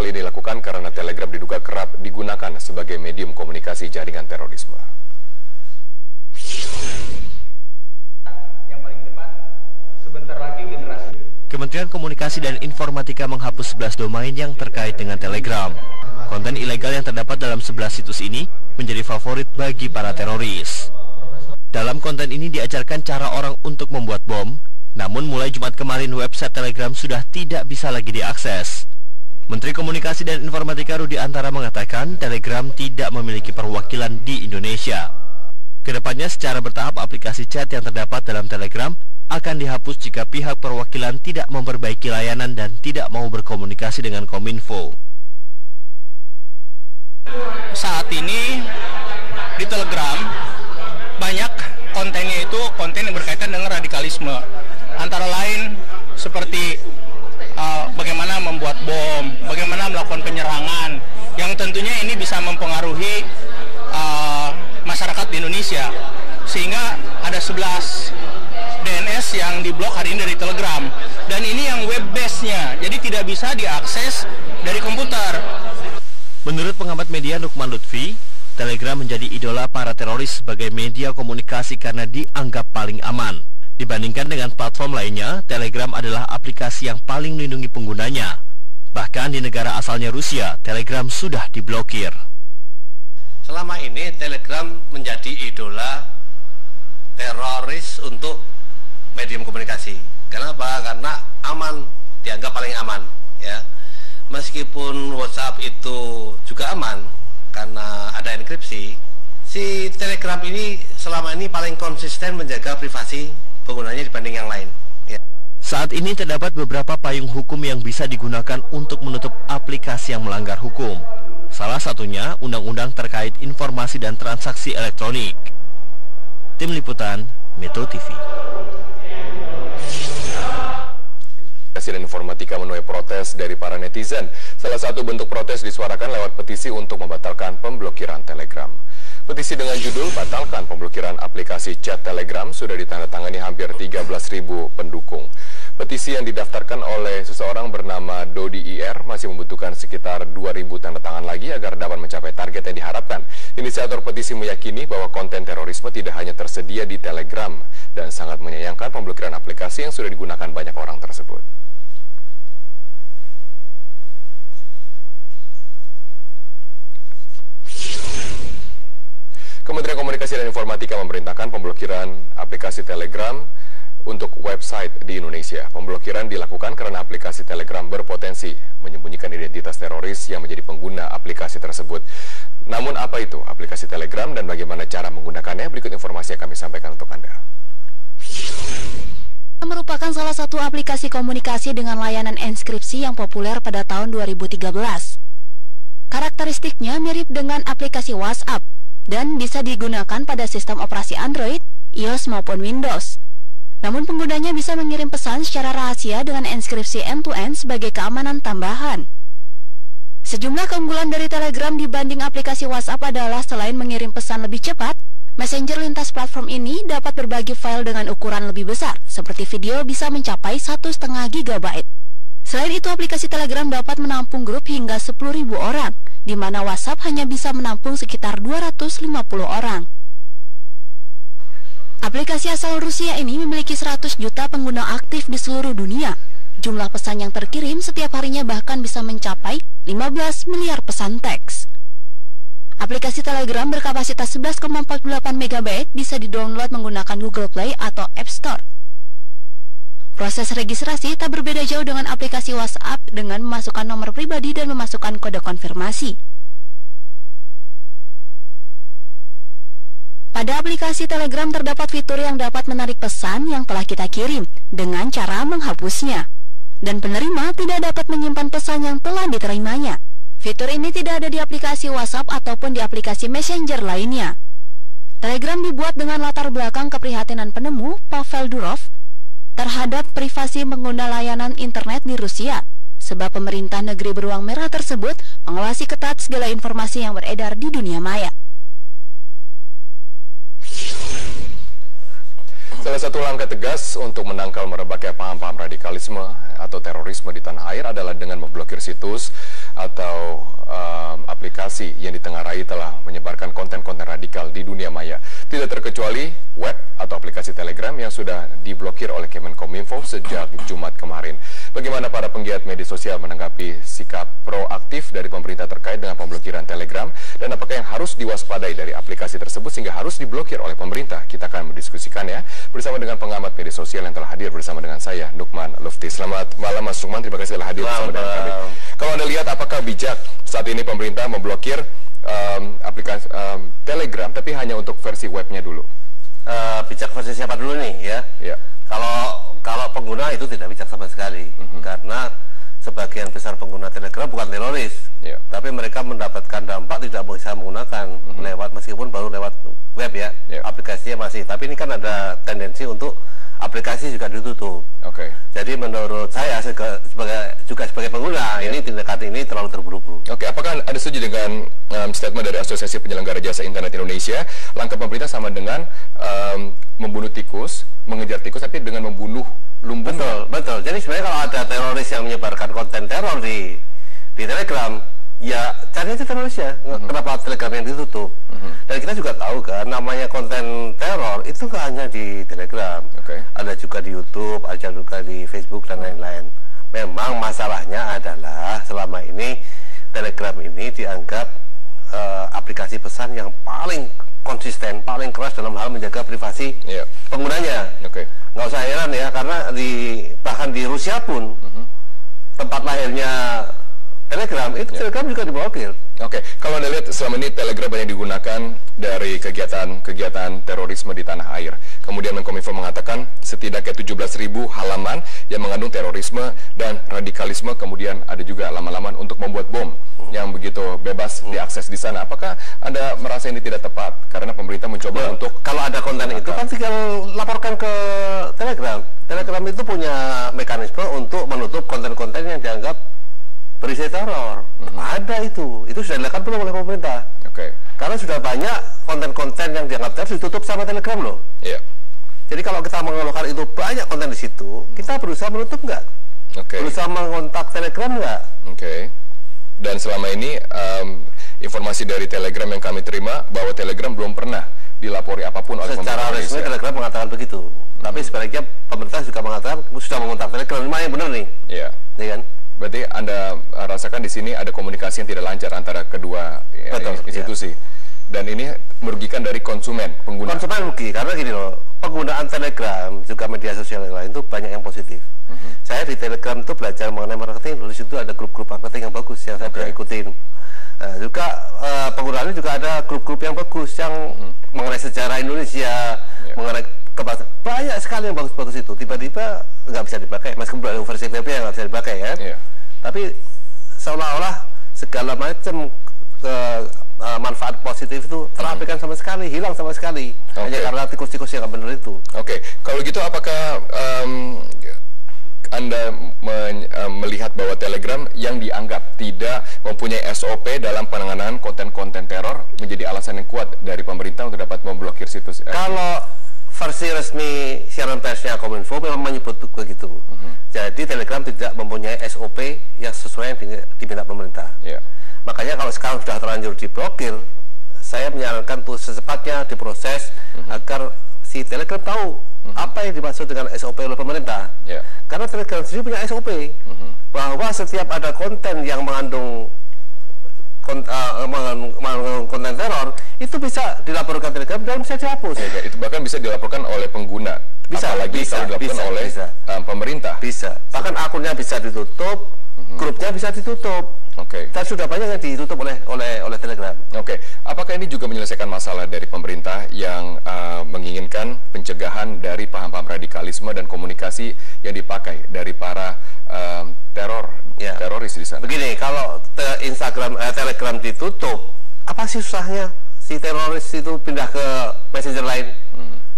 Hal ini dilakukan karena Telegram diduga kerap digunakan sebagai medium komunikasi jaringan terorisme. Yang paling depan, sebentar lagi generasi. Kementerian Komunikasi dan Informatika menghapus 11 domain yang terkait dengan Telegram. Konten ilegal yang terdapat dalam 11 situs ini menjadi favorit bagi para teroris. Dalam konten ini diajarkan cara orang untuk membuat bom, namun mulai Jumat kemarin website Telegram sudah tidak bisa lagi diakses. Menteri Komunikasi dan Informatika Rudi Antara mengatakan Telegram tidak memiliki perwakilan di Indonesia. Kedepannya secara bertahap aplikasi chat yang terdapat dalam Telegram akan dihapus jika pihak perwakilan tidak memperbaiki layanan dan tidak mau berkomunikasi dengan Kominfo. Saat ini di Telegram banyak kontennya itu konten yang berkaitan dengan radikalisme. Antara lain seperti bagaimana membuat bom, bagaimana melakukan penyerangan, yang tentunya ini bisa mempengaruhi masyarakat di Indonesia. Sehingga ada 11 DNS yang diblok hari ini dari Telegram. Dan ini yang web base-nya, jadi tidak bisa diakses dari komputer. Menurut pengamat media Nukman Lutfi, Telegram menjadi idola para teroris sebagai media komunikasi karena dianggap paling aman. Dibandingkan dengan platform lainnya, Telegram adalah aplikasi yang paling melindungi penggunanya. Bahkan di negara asalnya Rusia, Telegram sudah diblokir. Selama ini Telegram menjadi idola teroris untuk medium komunikasi. Kenapa? Karena aman, dianggap paling aman, ya. Meskipun WhatsApp itu juga aman karena ada enkripsi, si Telegram ini selama ini paling konsisten menjaga privasi penggunanya dibanding yang lain. Ya. Saat ini terdapat beberapa payung hukum yang bisa digunakan untuk menutup aplikasi yang melanggar hukum. Salah satunya undang-undang terkait informasi dan transaksi elektronik. Tim Liputan, Metro TV. Presiden Informatika menuai protes dari para netizen. Salah satu bentuk protes disuarakan lewat petisi untuk membatalkan pemblokiran Telegram. Petisi dengan judul "Batalkan Pemblokiran Aplikasi Chat Telegram" sudah ditandatangani hampir 13.000 pendukung. Petisi yang didaftarkan oleh seseorang bernama Dodi IR masih membutuhkan sekitar 2.000 tanda tangan lagi agar dapat mencapai target yang diharapkan. Inisiator petisi meyakini bahwa konten terorisme tidak hanya tersedia di Telegram dan sangat menyayangkan pemblokiran aplikasi yang sudah digunakan banyak orang tersebut. Kementerian Komunikasi dan Informatika memerintahkan pemblokiran aplikasi Telegram untuk website di Indonesia. Pemblokiran dilakukan karena aplikasi Telegram berpotensi menyembunyikan identitas teroris yang menjadi pengguna aplikasi tersebut. Namun apa itu aplikasi Telegram dan bagaimana cara menggunakannya? Berikut informasi yang kami sampaikan untuk Anda. Merupakan salah satu aplikasi komunikasi dengan layanan enskripsi yang populer pada tahun 2013. Karakteristiknya mirip dengan aplikasi WhatsApp dan bisa digunakan pada sistem operasi Android, iOS maupun Windows. Namun penggunanya bisa mengirim pesan secara rahasia dengan enskripsi end-to-end sebagai keamanan tambahan. Sejumlah keunggulan dari Telegram dibanding aplikasi WhatsApp adalah selain mengirim pesan lebih cepat, Messenger lintas platform ini dapat berbagi file dengan ukuran lebih besar, seperti video bisa mencapai 1,5 GB. Selain itu, aplikasi Telegram dapat menampung grup hingga 10.000 orang, di mana WhatsApp hanya bisa menampung sekitar 250 orang. Aplikasi asal Rusia ini memiliki 100 juta pengguna aktif di seluruh dunia. Jumlah pesan yang terkirim setiap harinya bahkan bisa mencapai 15 miliar pesan teks. Aplikasi Telegram berkapasitas 11,48 MB bisa didownload menggunakan Google Play atau App Store. Proses registrasi tak berbeda jauh dengan aplikasi WhatsApp dengan memasukkan nomor pribadi dan memasukkan kode konfirmasi. Pada aplikasi Telegram terdapat fitur yang dapat menarik pesan yang telah kita kirim dengan cara menghapusnya. Dan penerima tidak dapat menyimpan pesan yang telah diterimanya. Fitur ini tidak ada di aplikasi WhatsApp ataupun di aplikasi Messenger lainnya. Telegram dibuat dengan latar belakang keprihatinan penemu, Pavel Durov, terhadap privasi pengguna layanan internet di Rusia, sebab pemerintah negeri beruang merah tersebut mengawasi ketat segala informasi yang beredar di dunia maya. Salah satu langkah tegas untuk menangkal merebaknya paham-paham radikalisme atau terorisme di tanah air adalah dengan memblokir situs atau aplikasi yang ditengarai telah menyebarkan konten-konten radikal di dunia maya. Tidak terkecuali web atau aplikasi Telegram yang sudah diblokir oleh Kemenkominfo sejak Jumat kemarin. Bagaimana para penggiat media sosial menanggapi sikap proaktif dari pemerintah terkait dengan pemblokiran Telegram, dan apakah yang harus diwaspadai dari aplikasi tersebut sehingga harus diblokir oleh pemerintah? Kita akan mendiskusikannya bersama dengan pengamat media sosial yang telah hadir bersama dengan saya, Nukman Lufti. Selamat malam Mas Nukman, terima kasih telah hadir bersama dengan kami. Kalau Anda lihat, apakah bijak saat ini pemerintah memblokir aplikasi Telegram tapi hanya untuk versi webnya dulu? Bijak versi siapa dulu nih ya? Ya. Kalau pengguna itu tidak bijak sama sekali, karena sebagian besar pengguna Telegram bukan teroris, tapi mereka mendapatkan dampak tidak bisa menggunakan lewat, meskipun baru lewat web ya, aplikasinya masih. Tapi ini kan ada tendensi untuk aplikasi juga ditutup. Jadi menurut saya sebagai pengguna, ini tindakan ini terlalu terburu-buru. Apakah ada setuju dengan statement dari Asosiasi Penyelenggara Jasa Internet Indonesia? Langkah pemerintah sama dengan membunuh tikus, mengejar tikus, tapi dengan membunuh lumbung. Betul. Jadi sebenarnya kalau ada teroris yang menyebarkan konten teror di Telegram, ya cari aja terorisnya. Kenapa Telegram yang ditutup? Dan kita juga tahu kan, namanya konten teror itu nggak hanya di Telegram, ada juga di YouTube, ada juga di Facebook dan lain-lain. Memang masalahnya adalah selama ini Telegram ini dianggap aplikasi pesan yang paling konsisten, paling keras dalam hal menjaga privasi penggunanya. Nggak usah heran ya, karena bahkan di Rusia pun tempat lahirnya Telegram, itu Telegram juga diblokir. Kalau Anda lihat selama ini Telegram banyak digunakan dari kegiatan terorisme di tanah air. Kemudian Menkominfo mengatakan setidaknya 17.000 halaman yang mengandung terorisme dan radikalisme. Kemudian ada juga halaman-halaman untuk membuat bom yang begitu bebas diakses di sana. Apakah Anda merasa ini tidak tepat? Karena pemerintah mencoba untuk... Kalau ada konten itu kan tinggal laporkan ke Telegram. Telegram itu punya mekanisme untuk menutup konten-konten yang dianggap berisi teror. Ada itu sudah dilakukan belum oleh pemerintah? Karena sudah banyak konten-konten yang dianggap teror ditutup sama Telegram loh. Jadi kalau kita mengeluarkan itu banyak konten di situ, kita berusaha menutup nggak? Berusaha mengontak Telegram nggak? Dan selama ini informasi dari Telegram yang kami terima bahwa Telegram belum pernah dilapori apapun oleh pemerintah Indonesia. Secara resmi Telegram mengatakan begitu. Tapi sebaliknya pemerintah juga mengatakan sudah mengontak Telegram. Ini yang benar nih. Iya kan? Berarti Anda rasakan di sini ada komunikasi yang tidak lancar antara kedua institusi. Dan ini merugikan dari konsumen, pengguna. Konsumen rugi, karena gini loh, penggunaan Telegram, juga media sosial yang lain itu banyak yang positif. Saya di Telegram itu belajar mengenai marketing, di situ ada grup-grup marketing yang bagus yang saya bisa ikutin. Juga penggunaannya juga ada grup-grup yang bagus yang mengenai sejarah Indonesia, mengenai banyak sekali yang bagus-bagus itu. Tiba-tiba nggak bisa dipakai, meskipun versi web yang nggak bisa dipakai ya. Tapi seolah-olah segala macam manfaat positif itu terabaikan sama sekali, hilang sama sekali, hanya karena tikus-tikus yang nggak benar itu. Kalau gitu apakah Anda melihat bahwa Telegram yang dianggap tidak mempunyai SOP dalam penanganan konten-konten teror menjadi alasan yang kuat dari pemerintah untuk dapat memblokir situs? Kalau versi resmi siaran persnya Kominfo memang menyebut begitu. Jadi Telegram tidak mempunyai SOP yang sesuai yang diminta pemerintah. Makanya kalau sekarang sudah terlanjur diblokir, saya menyarankan tuh secepatnya diproses agar si Telegram tahu apa yang dimaksud dengan SOP oleh pemerintah. Karena Telegram sendiri punya SOP bahwa setiap ada konten yang mengandung konten teror itu bisa dilaporkan Telegram dan bisa dihapus. Itu bahkan bisa dilaporkan oleh pengguna. Apalagi kalau dilaporkan oleh pemerintah. Bisa. Bahkan akunnya bisa ditutup, grupnya bisa ditutup. Dan sudah banyak yang ditutup oleh Telegram. Apakah ini juga menyelesaikan masalah dari pemerintah yang menginginkan pencegahan dari paham-paham radikalisme dan komunikasi yang dipakai dari para teroris di sana? Begini, kalau Telegram ditutup, apa sih susahnya si teroris itu pindah ke messenger lain?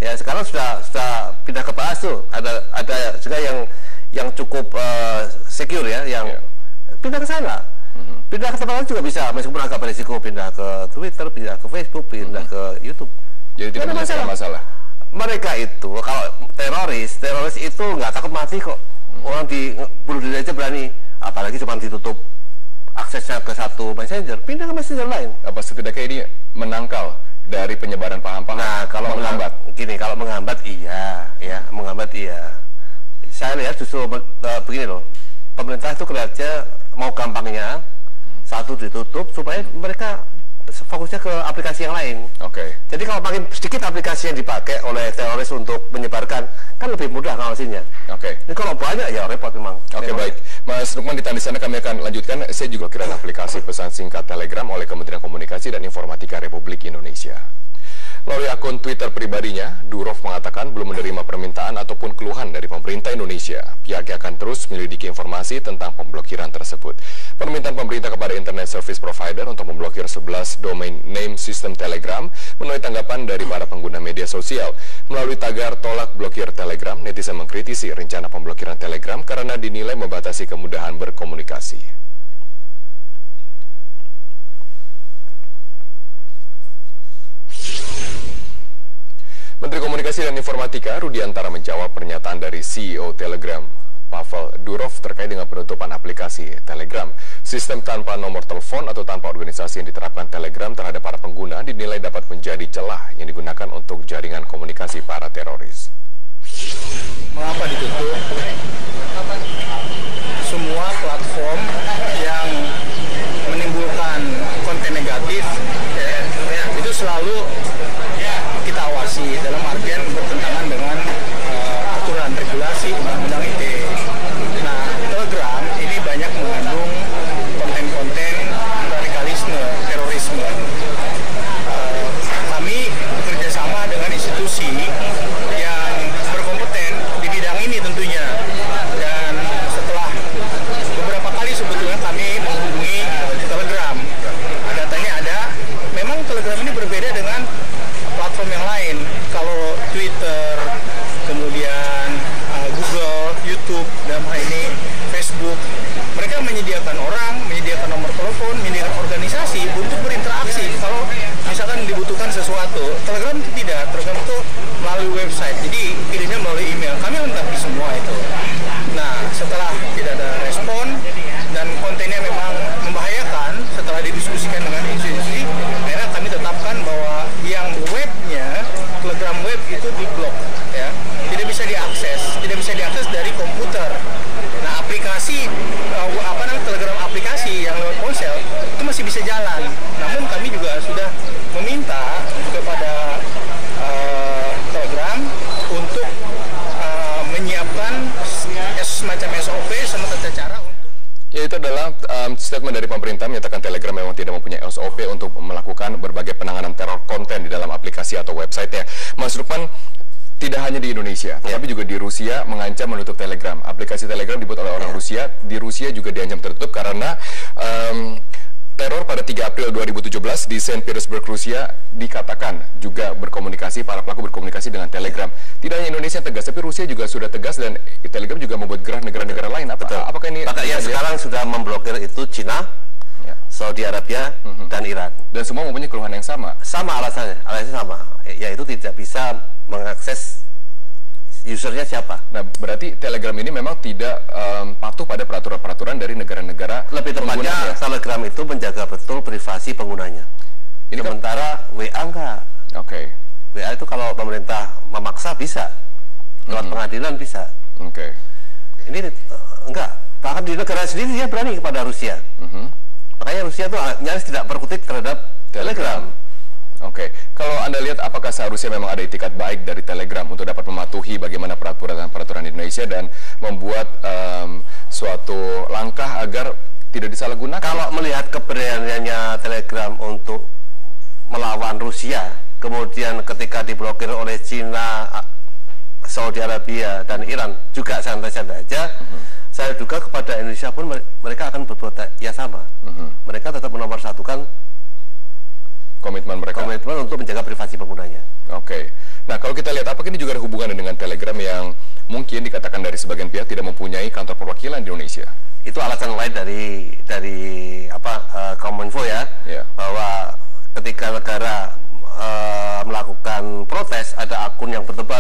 Ya sekarang sudah pindah ke bahas tuh. Ada juga yang cukup secure ya, yang pindah ke sana. Pindah ke tempat lain juga bisa, meskipun agak berisiko, pindah ke Twitter, pindah ke Facebook, pindah ke YouTube. Jadi tidak menyelesaikan masalah? mereka itu kalau teroris itu nggak takut mati kok. Orang bunuh diri aja berani, apalagi cuma ditutup aksesnya ke satu messenger, pindah ke messenger lain. Apa setidaknya ini menangkal dari penyebaran paham-paham? Nah, kalau menghambat, kalau menghambat iya, menghambat iya. Saya lihat justru begini loh, pemerintah itu kelihatannya mau gampangnya satu ditutup supaya mereka fokusnya ke aplikasi yang lain. Oke. Jadi kalau makin sedikit aplikasi yang dipakai oleh teroris untuk menyebarkan, kan lebih mudah ngawasinya. Oke. Ini kalau banyak ya repot memang. Oke, baik. Mas Lukman, ditahan di sana kami akan lanjutkan. Saya juga kira aplikasi pesan singkat Telegram oleh Kementerian Komunikasi dan Informatika Republik Indonesia. Melalui akun Twitter pribadinya, Durov mengatakan belum menerima permintaan ataupun keluhan dari pemerintah Indonesia. Pihaknya akan terus menyelidiki informasi tentang pemblokiran tersebut. Permintaan pemerintah kepada Internet Service Provider untuk memblokir 11 domain name sistem Telegram menuai tanggapan dari para pengguna media sosial. Melalui tagar tolak blokir Telegram, netizen mengkritisi rencana pemblokiran Telegram karena dinilai membatasi kemudahan berkomunikasi. Menteri Komunikasi dan Informatika Rudiantara menjawab pernyataan dari CEO Telegram, Pavel Durov, terkait dengan penutupan aplikasi Telegram. Sistem tanpa nomor telepon atau tanpa organisasi yang diterapkan Telegram terhadap para pengguna dinilai dapat menjadi celah yang digunakan untuk jaringan komunikasi para teroris. Mengapa ditutup? Semua platform yang menimbulkan konten negatif itu selalu kita awasi, dalam artian bertentangan dengan aturan regulasi undang-undang ITE. Nah, Telegram ini banyak mengandung konten-konten radikalisme, terorisme. Kami bekerjasama dengan institusi yang berkompeten di bidang ini tentunya. Dan setelah beberapa kali sebetulnya kami menghubungi Telegram, datanya ada. Memang Telegram ini berbeda dengan platform yang lain. Kalau Twitter, kemudian Google, YouTube, dan ini Facebook, mereka menyediakan orang, menyediakan nomor telepon, menyediakan organisasi untuk berinteraksi. Kalau misalkan dibutuhkan sesuatu, Telegram itu tidak. Telegram itu melalui website, jadi kirimnya melalui email. Kami lengkapi semua itu. Nah, setelah tidak ada respon dan kontennya memang membahayakan, setelah didiskusikan dengan institusi, akhirnya kami tetapkan bahwa yang webnya, Telegram web itu diblok, ya, tidak bisa diakses dari komputer. Nah, aplikasi Telegram aplikasi yang lewat ponsel itu masih bisa jalan. Namun kami juga sudah meminta kepada Telegram untuk menyiapkan semacam SOP sama tata cara untuk. Ya, itu adalah statement dari pemerintah menyatakan Telegram memang tidak mempunyai SOP untuk melakukan berbagai penanganan teror konten di dalam aplikasi atau websitenya. Mas Lukman, tidak hanya di Indonesia, tapi juga di Rusia mengancam menutup Telegram. Aplikasi Telegram dibuat oleh orang Rusia, di Rusia juga diancam tertutup karena teror pada 3 April 2017 di Saint Petersburg, Rusia dikatakan juga para pelaku berkomunikasi dengan Telegram. Tidak hanya Indonesia yang tegas, tapi Rusia juga sudah tegas dan Telegram juga membuat gerah negara-negara lain. Apakah ini? Yang sekarang sudah memblokir itu Cina, Saudi Arabia, dan Iran. Dan semua mempunyai keluhan yang sama? Sama alasannya sama, yaitu tidak bisa mengakses usernya siapa. Nah, berarti Telegram ini memang tidak patuh pada peraturan-peraturan dari negara-negara. Lebih tepatnya, Telegram itu menjaga betul privasi penggunanya. Ini sementara WA enggak. Oke. WA itu kalau pemerintah memaksa bisa, lewat pengadilan bisa. Oke. Ini enggak. Bahkan di negara sendiri dia berani kepada Rusia. Makanya Rusia itu nyaris tidak berkutik terhadap Telegram. Oke, kalau Anda lihat apakah seharusnya memang ada itikat baik dari Telegram untuk dapat mematuhi bagaimana peraturan Indonesia dan membuat suatu langkah agar tidak disalahgunakan? Kalau melihat keberaniannya Telegram untuk melawan Rusia, kemudian ketika diblokir oleh Cina, Saudi Arabia, dan Iran juga santai-santai aja, saya duga kepada Indonesia pun mereka akan berbuat ya sama. Mereka tetap menomorsatukan komitmen mereka untuk menjaga privasi penggunanya. Oke. Nah, kalau kita lihat apakah ini juga ada hubungan dengan Telegram yang mungkin dikatakan dari sebagian pihak tidak mempunyai kantor perwakilan di Indonesia? Itu alasan lain dari Kominfo ya, bahwa ketika negara melakukan protes ada akun yang bertebaran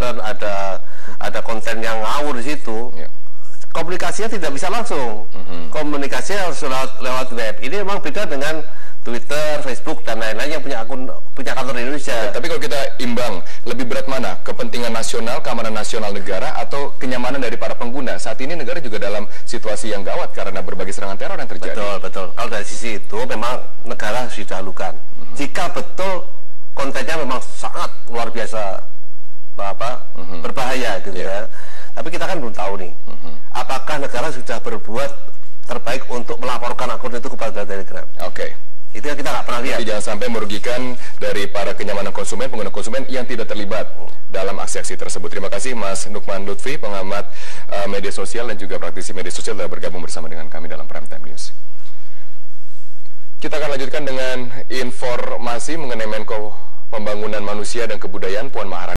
komunikasinya tidak bisa langsung. Komunikasinya harus lewat web. Ini memang beda dengan Twitter, Facebook, dan lain-lain yang punya kantor di Indonesia. Tapi kalau kita imbang, lebih berat mana? Kepentingan nasional, keamanan nasional negara, atau kenyamanan dari para pengguna? Saat ini negara juga dalam situasi yang gawat karena berbagai serangan teror yang terjadi. Betul. Kalau dari sisi itu memang negara harus didahulukan. Jika betul kontennya memang sangat luar biasa berbahaya gitu ya. Tapi kita kan belum tahu nih. Apakah negara sudah berbuat terbaik untuk melaporkan akun itu kepada Telegram? Oke. Itu yang kita nggak pernah lihat. Jadi jangan sampai merugikan dari para kenyamanan konsumen, pengguna konsumen yang tidak terlibat dalam aksi-aksi tersebut. Terima kasih Mas Nukman Lutfi, pengamat media sosial dan juga praktisi media sosial, telah bergabung bersama dengan kami dalam Prime Time News. Kita akan lanjutkan dengan informasi mengenai Menko Pembangunan Manusia dan Kebudayaan Puan Maharani.